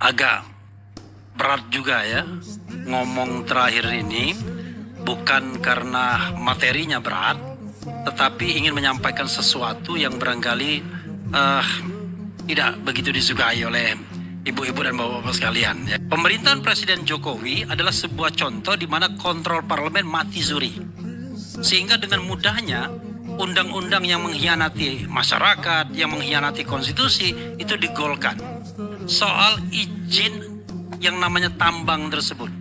agak berat juga ya ngomong terakhir ini, bukan karena materinya berat, tetapi ingin menyampaikan sesuatu yang barangkali tidak begitu disukai oleh ibu-ibu dan bapak-bapak sekalian ya. Pemerintahan Presiden Jokowi adalah sebuah contoh di mana kontrol parlemen mati suri, sehingga dengan mudahnya undang-undang yang mengkhianati masyarakat, yang mengkhianati konstitusi itu digolkan. Soal izin yang namanya tambang tersebut,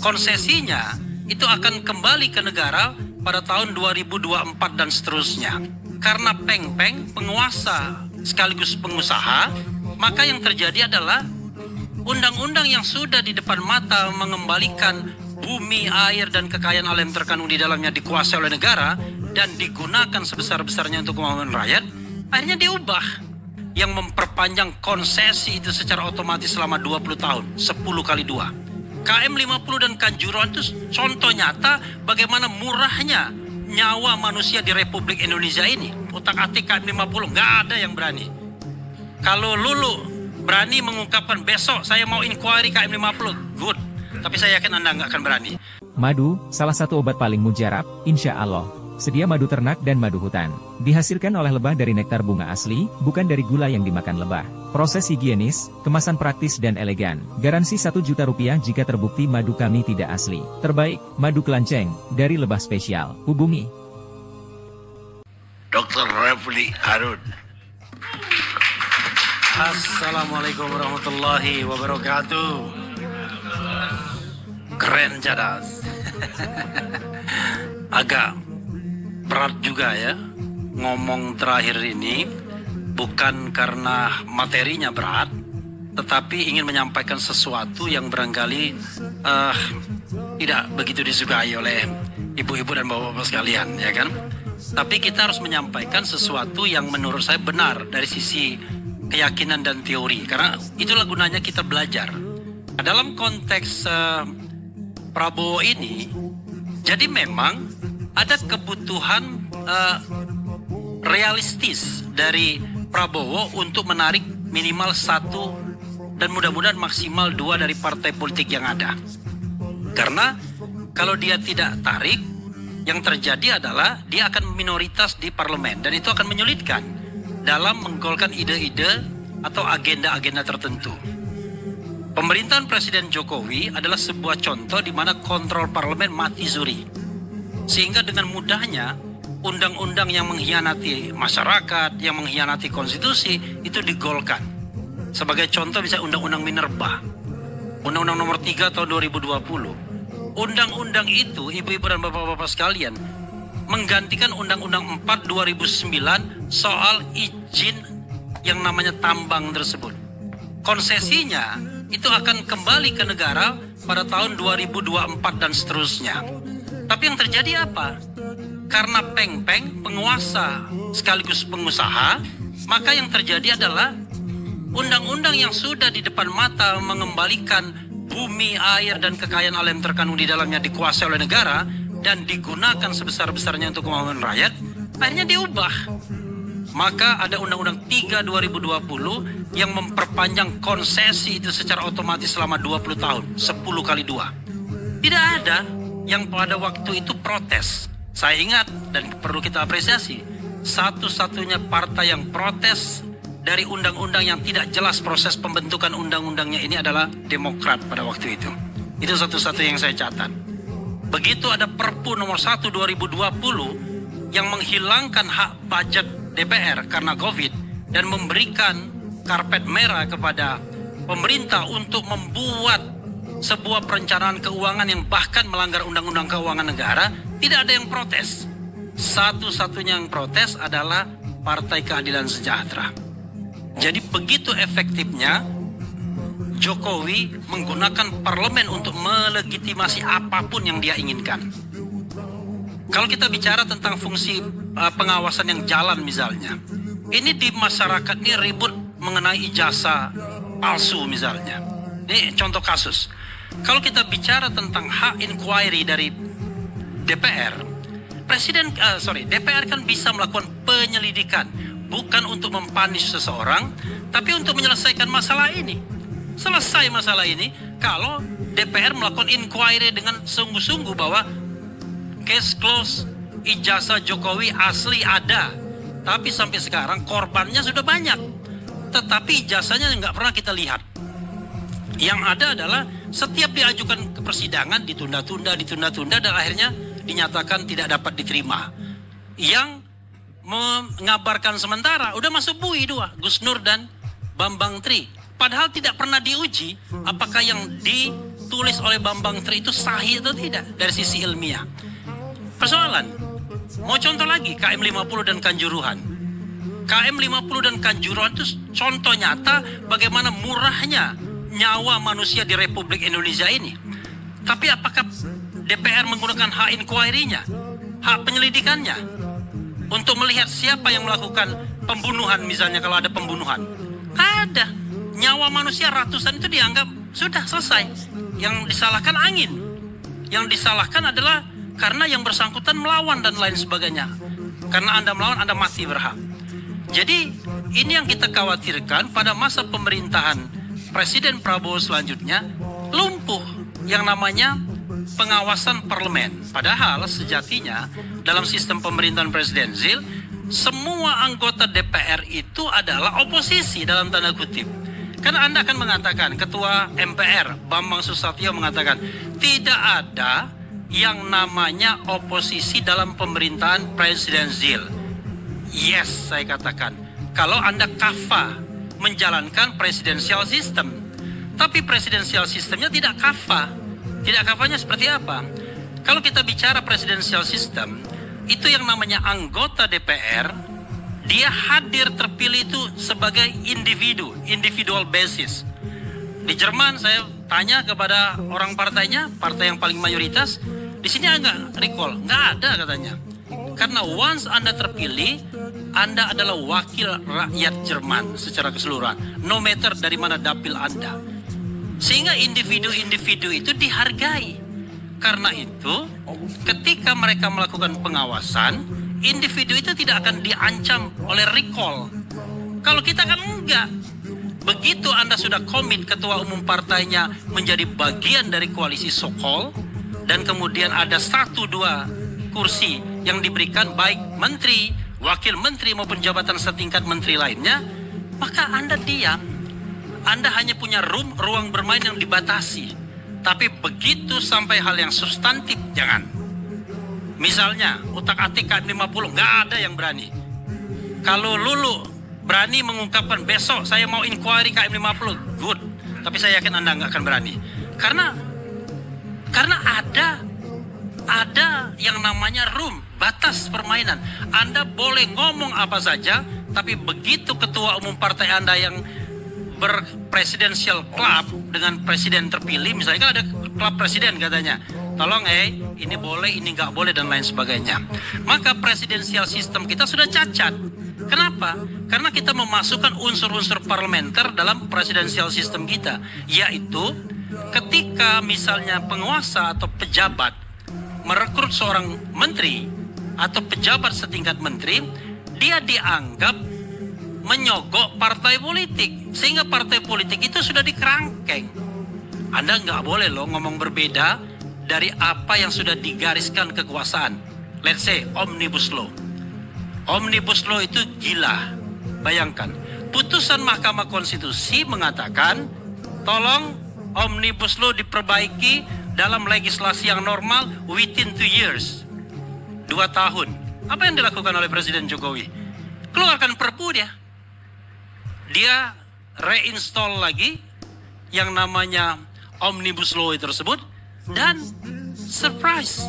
konsesinya itu akan kembali ke negara pada tahun 2024 dan seterusnya. Karena peng-peng penguasa sekaligus pengusaha, maka yang terjadi adalah undang-undang yang sudah di depan mata mengembalikan bumi, air, dan kekayaan alam terkandung di dalamnya dikuasai oleh negara dan digunakan sebesar-besarnya untuk kemauan rakyat, akhirnya diubah. Yang memperpanjang konsesi itu secara otomatis selama 20 tahun, 10 kali 2. KM 50 dan Kanjuruhan itu contoh nyata bagaimana murahnya nyawa manusia di Republik Indonesia ini. Utak-atik KM 50, nggak ada yang berani. Kalau Lulu berani mengungkapkan besok saya mau inquiry KM 50, good. Tapi saya yakin Anda nggak akan berani. Madu, salah satu obat paling mujarab, insya Allah. Sedia madu ternak dan madu hutan. Dihasilkan oleh lebah dari nektar bunga asli, bukan dari gula yang dimakan lebah. Proses higienis, kemasan praktis dan elegan. Garansi 1 juta rupiah jika terbukti madu kami tidak asli. Terbaik, madu kelanceng, dari lebah spesial. Hubungi Dr. Refli Harun. Assalamualaikum warahmatullahi wabarakatuh. Keren cadas. Agak berat juga ya ngomong terakhir ini, bukan karena materinya berat, tetapi ingin menyampaikan sesuatu yang barangkali tidak begitu disukai oleh ibu-ibu dan bapak-bapak sekalian ya kan. Tapi kita harus menyampaikan sesuatu yang menurut saya benar dari sisi keyakinan dan teori, karena itulah gunanya kita belajar. Nah, dalam konteks Prabowo ini, jadi memang ada kebutuhan realistis dari Prabowo untuk menarik minimal 1 dan mudah-mudahan maksimal 2 dari partai politik yang ada. Karena kalau dia tidak tarik, yang terjadi adalah dia akan minoritas di parlemen dan itu akan menyulitkan dalam menggolkan ide-ide atau agenda-agenda tertentu. Pemerintahan Presiden Jokowi adalah sebuah contoh di mana kontrol parlemen mati suri, sehingga dengan mudahnya undang-undang yang mengkhianati masyarakat, yang mengkhianati konstitusi itu digolkan. Sebagai contoh bisa Undang-Undang Minerba, Undang-Undang Nomor 3 tahun 2020. Undang-undang itu, ibu-ibu dan bapak-bapak sekalian, menggantikan Undang-Undang 4 2009 soal izin yang namanya tambang tersebut. Konsesinya itu akan kembali ke negara pada tahun 2024 dan seterusnya. Tapi yang terjadi apa? Karena peng-peng penguasa sekaligus pengusaha, maka yang terjadi adalah undang-undang yang sudah di depan mata mengembalikan bumi, air, dan kekayaan alam terkandung di dalamnya dikuasai oleh negara dan digunakan sebesar-besarnya untuk kemauan rakyat, akhirnya diubah. Maka ada Undang-Undang 3 2020 yang memperpanjang konsesi itu secara otomatis selama 20 tahun, 10 kali 2. Tidak ada yang pada waktu itu protes. Saya ingat dan perlu kita apresiasi, satu-satunya partai yang protes dari undang-undang yang tidak jelas proses pembentukan undang-undangnya ini adalah Demokrat pada waktu itu. Itu satu-satunya yang saya catat. Begitu ada Perpu nomor 1 2020 yang menghilangkan hak budget DPR karena COVID dan memberikan karpet merah kepada pemerintah untuk membuat sebuah perencanaan keuangan yang bahkan melanggar undang-undang keuangan negara, tidak ada yang protes. Satu-satunya yang protes adalah Partai Keadilan Sejahtera. Jadi begitu efektifnya Jokowi menggunakan parlemen untuk melegitimasi apapun yang dia inginkan. Kalau kita bicara tentang fungsi pengawasan yang jalan misalnya, ini di masyarakat ini ribut mengenai ijazah palsu misalnya. Ini contoh kasus. Kalau kita bicara tentang hak inquiry dari DPR, DPR kan bisa melakukan penyelidikan, bukan untuk mempunish seseorang, tapi untuk menyelesaikan masalah ini. Selesai masalah ini kalau DPR melakukan inquiry dengan sungguh-sungguh bahwa case close, ijazah Jokowi asli ada. Tapi sampai sekarang korbannya sudah banyak. Tetapi ijazahnya nggak pernah kita lihat. Yang ada adalah setiap diajukan ke persidangan ditunda-tunda dan akhirnya dinyatakan tidak dapat diterima. Yang mengabarkan sementara udah masuk bui dua, Gus Nur dan Bambang Tri. Padahal tidak pernah diuji apakah yang ditulis oleh Bambang Tri itu sahih atau tidak dari sisi ilmiah. Persoalan, mau contoh lagi KM 50 dan Kanjuruhan. KM 50 dan Kanjuruhan itu contoh nyata bagaimana murahnya nyawa manusia di Republik Indonesia ini. Tapi apakah DPR menggunakan hak inquiry-nya, hak penyelidikannya untuk melihat siapa yang melakukan pembunuhan, misalnya kalau ada pembunuhan? Ada. Nyawa manusia ratusan itu dianggap sudah selesai. Yang disalahkan angin. Yang disalahkan adalah karena yang bersangkutan melawan dan lain sebagainya. Karena Anda melawan, Anda mati berhak. Jadi ini yang kita khawatirkan pada masa pemerintahan Presiden Prabowo selanjutnya, lumpuh yang namanya pengawasan parlemen. Padahal sejatinya dalam sistem pemerintahan presidensil, semua anggota DPR itu adalah oposisi dalam tanda kutip. Karena Anda akan mengatakan, Ketua MPR Bambang Susatyo mengatakan, tidak ada yang namanya oposisi dalam pemerintahan presidensil. Yes, saya katakan, kalau Anda kafah menjalankan presidensial system. Tapi presidensial sistemnya tidak kafah. Tidak kafahnya seperti apa? Kalau kita bicara presidensial system, itu yang namanya anggota DPR, dia hadir terpilih itu sebagai individu, individual basis. Di Jerman saya tanya kepada orang partainya, partai yang paling mayoritas, di sini agak recall, nggak ada katanya. Karena once Anda terpilih, Anda adalah wakil rakyat Jerman secara keseluruhan, no matter dari mana dapil Anda. Sehingga individu-individu itu dihargai. Karena itu, ketika mereka melakukan pengawasan, individu itu tidak akan diancam oleh recall. Kalau kita kan enggak. Begitu Anda sudah komit ketua umum partainya menjadi bagian dari koalisi Sokol, dan kemudian ada 1-2 kursi yang diberikan baik menteri, wakil menteri maupun jabatan setingkat menteri lainnya, maka Anda diam. Anda hanya punya ruang bermain yang dibatasi. Tapi begitu sampai hal yang substantif, jangan. Misalnya, utak-atik KM 50, nggak ada yang berani. Kalau Lulu berani mengungkapkan besok saya mau inquiry KM 50, good. Tapi saya yakin Anda nggak akan berani. Karena ada yang namanya room, batas permainan. Anda boleh ngomong apa saja, tapi begitu ketua umum partai Anda yang berpresidensial club dengan presiden terpilih, misalnya kan ada klub presiden katanya, tolong ini boleh, ini nggak boleh dan lain sebagainya. Maka presidensial sistem kita sudah cacat. Kenapa? Karena kita memasukkan unsur-unsur parlementer dalam presidensial sistem kita, yaitu ketika misalnya penguasa atau pejabat merekrut seorang menteri atau pejabat setingkat menteri, dia dianggap menyogok partai politik, sehingga partai politik itu sudah dikerangkeng. Anda nggak boleh loh ngomong berbeda dari apa yang sudah digariskan kekuasaan. Let's say Omnibus Law. Omnibus Law itu gila. Bayangkan, putusan Mahkamah Konstitusi mengatakan, tolong Omnibus Law diperbaiki dalam legislasi yang normal within 2 years. 2 tahun. Apa yang dilakukan oleh Presiden Jokowi? Keluarkan perpu dia. Dia reinstall lagi yang namanya Omnibus Law tersebut, dan surprise,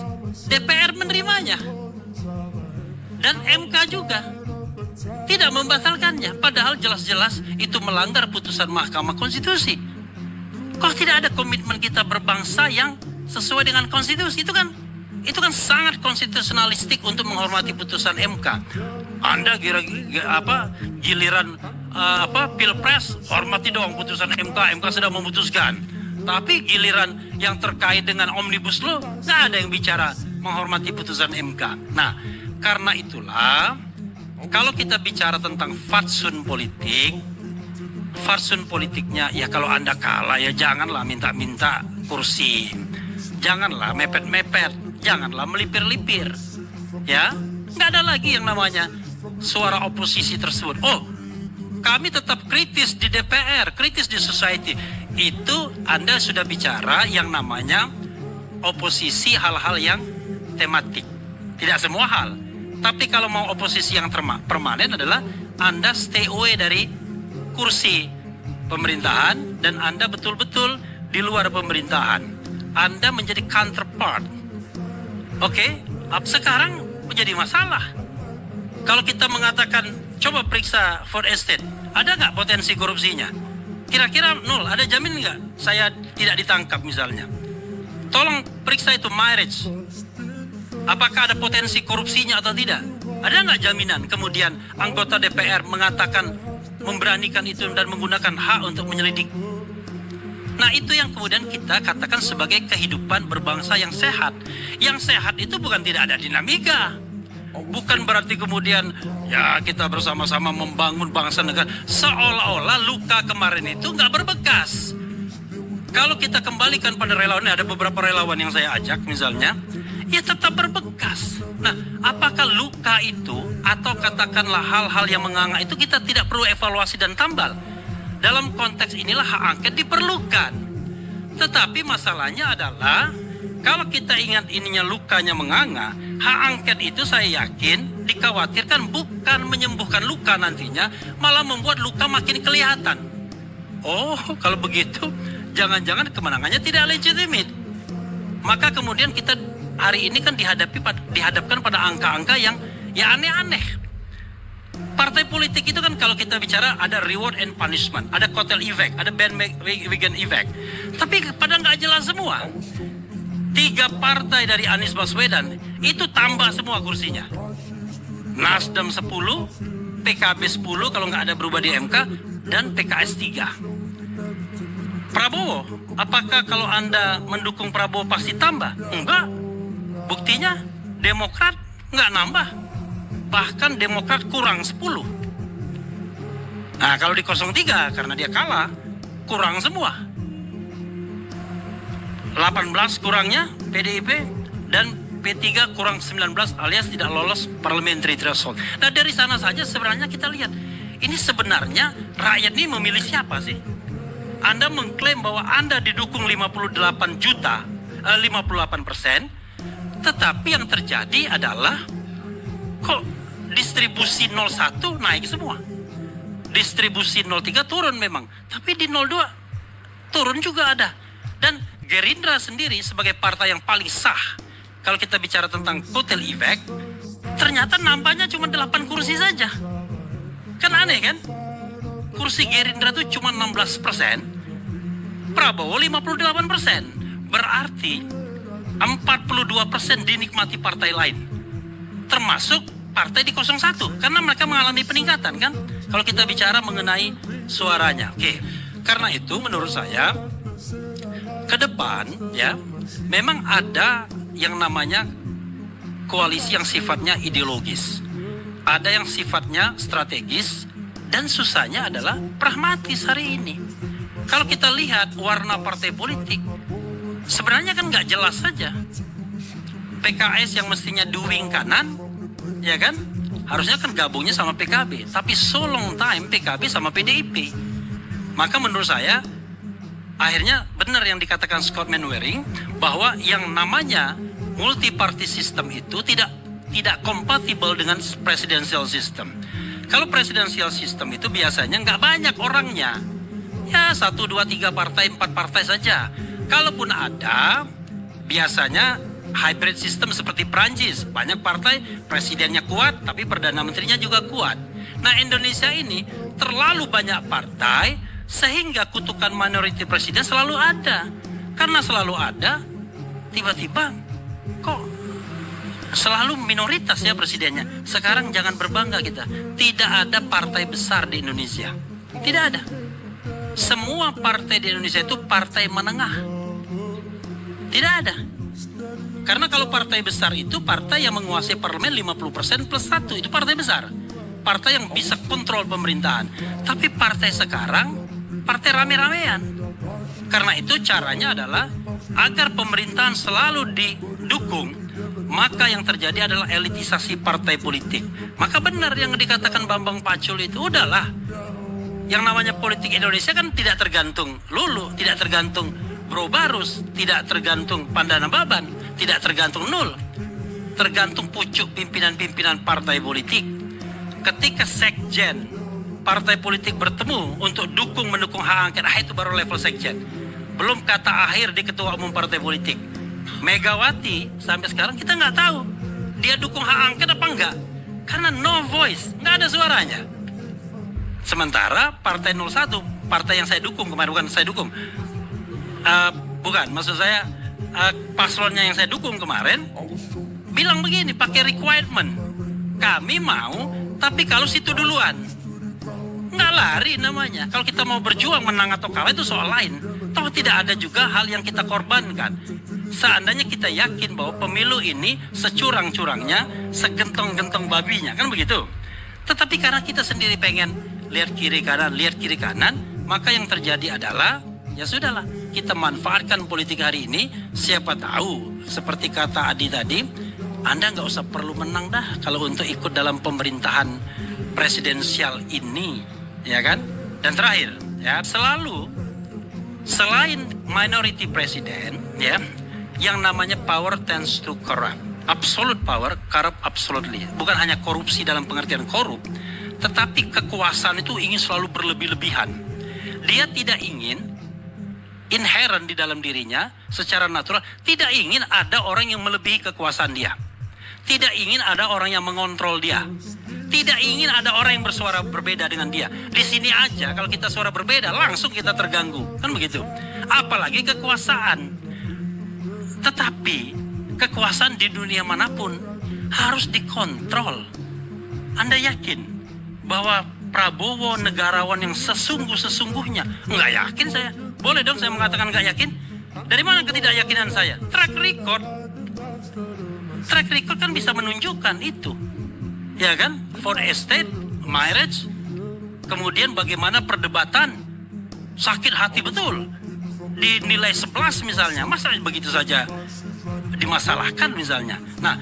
DPR menerimanya dan MK juga tidak membatalkannya, padahal jelas-jelas itu melanggar putusan Mahkamah Konstitusi. Kok tidak ada komitmen kita berbangsa yang sesuai dengan konstitusi? Itu kan sangat konstitusionalistik untuk menghormati putusan MK. Anda giliran Pilpres, hormati dong putusan MK, MK sudah memutuskan. Tapi giliran yang terkait dengan Omnibus Law, nggak ada yang bicara menghormati putusan MK. Nah, karena itulah, kalau kita bicara tentang fatsun politik, Farsun politiknya, ya kalau Anda kalah ya janganlah minta-minta kursi. Janganlah mepet-mepet, janganlah melipir-lipir. Ya, nggak ada lagi yang namanya suara oposisi tersebut. Oh, kami tetap kritis di DPR, kritis di society. Itu Anda sudah bicara yang namanya oposisi hal-hal yang tematik. Tidak semua hal. Tapi kalau mau oposisi yang permanen adalah Anda stay away dari kursi pemerintahan dan Anda betul-betul di luar pemerintahan. Anda menjadi counterpart. Oke, sekarang menjadi masalah. Kalau kita mengatakan, coba periksa Food Estate, ada nggak potensi korupsinya? Kira-kira nol, ada jamin nggak saya tidak ditangkap misalnya? Tolong periksa itu marriage. Apakah ada potensi korupsinya atau tidak? Ada nggak jaminan kemudian anggota DPR mengatakan, memberanikan itu dan menggunakan hak untuk menyelidik? Nah, itu yang kemudian kita katakan sebagai kehidupan berbangsa yang sehat. Yang sehat itu bukan tidak ada dinamika. Bukan berarti kemudian ya kita bersama-sama membangun bangsa negara. Seolah-olah luka kemarin itu nggak berbekas. Kalau kita kembalikan pada relawan, ada beberapa relawan yang saya ajak misalnya, ya tetap berbekas. Nah, apakah luka itu atau katakanlah hal-hal yang menganga itu kita tidak perlu evaluasi dan tambal? Dalam konteks inilah hak angket diperlukan. Tetapi masalahnya adalah kalau kita ingat ininya lukanya menganga, hak angket itu saya yakin dikhawatirkan bukan menyembuhkan luka nantinya, malah membuat luka makin kelihatan. Oh, kalau begitu jangan-jangan kemenangannya tidak legitimate. Maka kemudian kita hari ini kan dihadapkan pada angka-angka yang ya aneh-aneh. Partai politik itu kan kalau kita bicara ada reward and punishment, ada kotel effect, ada bandwagon effect. Tapi pada nggak jelas semua. 3 partai dari Anies Baswedan itu tambah semua kursinya. Nasdem 10, PKB 10 kalau nggak ada berubah di MK, dan PKS 3. Prabowo, apakah kalau Anda mendukung Prabowo pasti tambah? Enggak. Buktinya Demokrat nggak nambah. Bahkan Demokrat kurang 10. Nah, kalau di 03 karena dia kalah, kurang semua. 18 kurangnya PDIP dan P3 kurang 19 alias tidak lolos parliamentary threshold. Nah, dari sana saja sebenarnya kita lihat, ini sebenarnya rakyat ini memilih siapa sih? Anda mengklaim bahwa Anda didukung 58%, tetapi yang terjadi adalah kok distribusi 01 naik semua. Distribusi 03 turun memang, tapi di 02 turun juga ada. Dan Gerindra sendiri sebagai partai yang paling sah, kalau kita bicara tentang kotel effect, ternyata nambahnya cuma 8 kursi saja. Kan aneh kan? Kursi Gerindra itu cuma 16%, Prabowo 58%. Berarti 42% dinikmati partai lain, termasuk partai di 01, karena mereka mengalami peningkatan kan, kalau kita bicara mengenai suaranya. Oke, karena itu menurut saya ke depan ya memang ada yang namanya koalisi yang sifatnya ideologis, ada yang sifatnya strategis, dan susahnya adalah pragmatis hari ini. Kalau kita lihat warna partai politik sebenarnya kan nggak jelas saja. PKS yang mestinya doing kanan, ya kan, harusnya kan gabungnya sama PKB, tapi so long time PKB sama PDIP. Maka menurut saya akhirnya benar yang dikatakan Scott Manwaring bahwa yang namanya multi party system itu tidak kompatibel dengan presidential system. Kalau presidential system itu biasanya nggak banyak orangnya, ya 1, 2, 3 partai, 4 partai saja. Kalaupun ada, biasanya hybrid system seperti Prancis, banyak partai, presidennya kuat tapi perdana menterinya juga kuat. Nah, Indonesia ini terlalu banyak partai sehingga kutukan minority presiden selalu ada. Karena selalu ada, tiba-tiba kok selalu minoritas ya presidennya. Sekarang jangan berbangga kita, tidak ada partai besar di Indonesia, tidak ada. Semua partai di Indonesia itu partai menengah, tidak ada. Karena kalau partai besar itu partai yang menguasai parlemen 50% plus 1, itu partai besar, partai yang bisa kontrol pemerintahan. Tapi partai sekarang partai rame-ramean. Karena itu caranya adalah agar pemerintahan selalu didukung, maka yang terjadi adalah elitisasi partai politik. Maka benar yang dikatakan Bambang Pacul itu, udahlah. Yang namanya politik Indonesia kan tidak tergantung Lulu, tidak tergantung Bro Barus, tidak tergantung Pandana Baban, tidak tergantung Nul. Tergantung pucuk pimpinan-pimpinan partai politik. Ketika sekjen partai politik bertemu untuk mendukung hak angket, itu baru level sekjen. Belum kata akhir di ketua umum partai politik. Megawati sampai sekarang kita nggak tahu dia dukung hak angket apa enggak, karena no voice, nggak ada suaranya. Sementara partai 01, partai yang saya dukung kemarin, maksud saya paslonnya yang saya dukung kemarin bilang begini, pakai requirement, kami mau tapi kalau situ duluan. Nggak lari namanya. Kalau kita mau berjuang menang atau kalah itu soal lain. Toh tidak ada juga hal yang kita korbankan. Seandainya kita yakin bahwa pemilu ini securang-curangnya, segentong-gentong babinya, kan begitu. Tetapi karena kita sendiri pengen lihat kiri kanan, maka yang terjadi adalah ya sudahlah, kita manfaatkan politik hari ini. Siapa tahu seperti kata Adi tadi, Anda nggak usah perlu menang dah kalau untuk ikut dalam pemerintahan presidensial ini. Ya kan? Dan terakhir, ya, selain minority president, ya, yang namanya power tends to corrupt. Absolute power corrupt absolutely. Bukan hanya korupsi dalam pengertian korup, tetapi kekuasaan itu ingin selalu berlebih-lebihan. Dia tidak ingin inherent di dalam dirinya secara natural, tidak ingin ada orang yang melebihi kekuasaan dia. Tidak ingin ada orang yang mengontrol dia. Tidak ingin ada orang yang bersuara berbeda dengan dia. Di sini aja kalau kita suara berbeda langsung kita terganggu. Kan begitu. Apalagi kekuasaan. Tetapi kekuasaan di dunia manapun harus dikontrol. Anda yakin bahwa Prabowo negarawan yang sesungguh-sesungguhnya? Nggak yakin saya. Boleh dong saya mengatakan nggak yakin? Dari mana ketidakyakinan saya? Track record kan bisa menunjukkan itu. Ya kan? For estate, marriage, kemudian bagaimana perdebatan, sakit hati betul. Dinilai 11 misalnya, masa begitu saja dimasalahkan misalnya. Nah,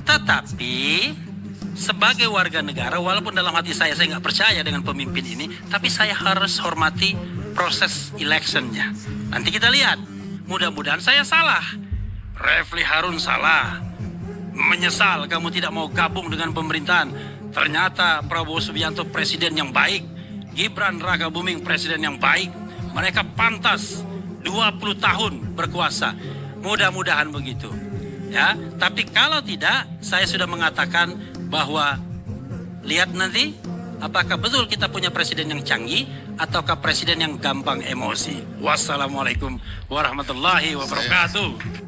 tetapi sebagai warga negara, walaupun dalam hati saya nggak percaya dengan pemimpin ini, tapi saya harus hormati proses electionnya. Nanti kita lihat, mudah-mudahan saya salah. Refli Harun salah. Menyesal kamu tidak mau gabung dengan pemerintahan. Ternyata Prabowo Subianto presiden yang baik, Gibran Rakabuming presiden yang baik. Mereka pantas 20 tahun berkuasa. Mudah-mudahan begitu. Ya, tapi kalau tidak, saya sudah mengatakan bahwa lihat nanti apakah betul kita punya presiden yang canggih ataukah presiden yang gampang emosi. Wassalamualaikum warahmatullahi wabarakatuh.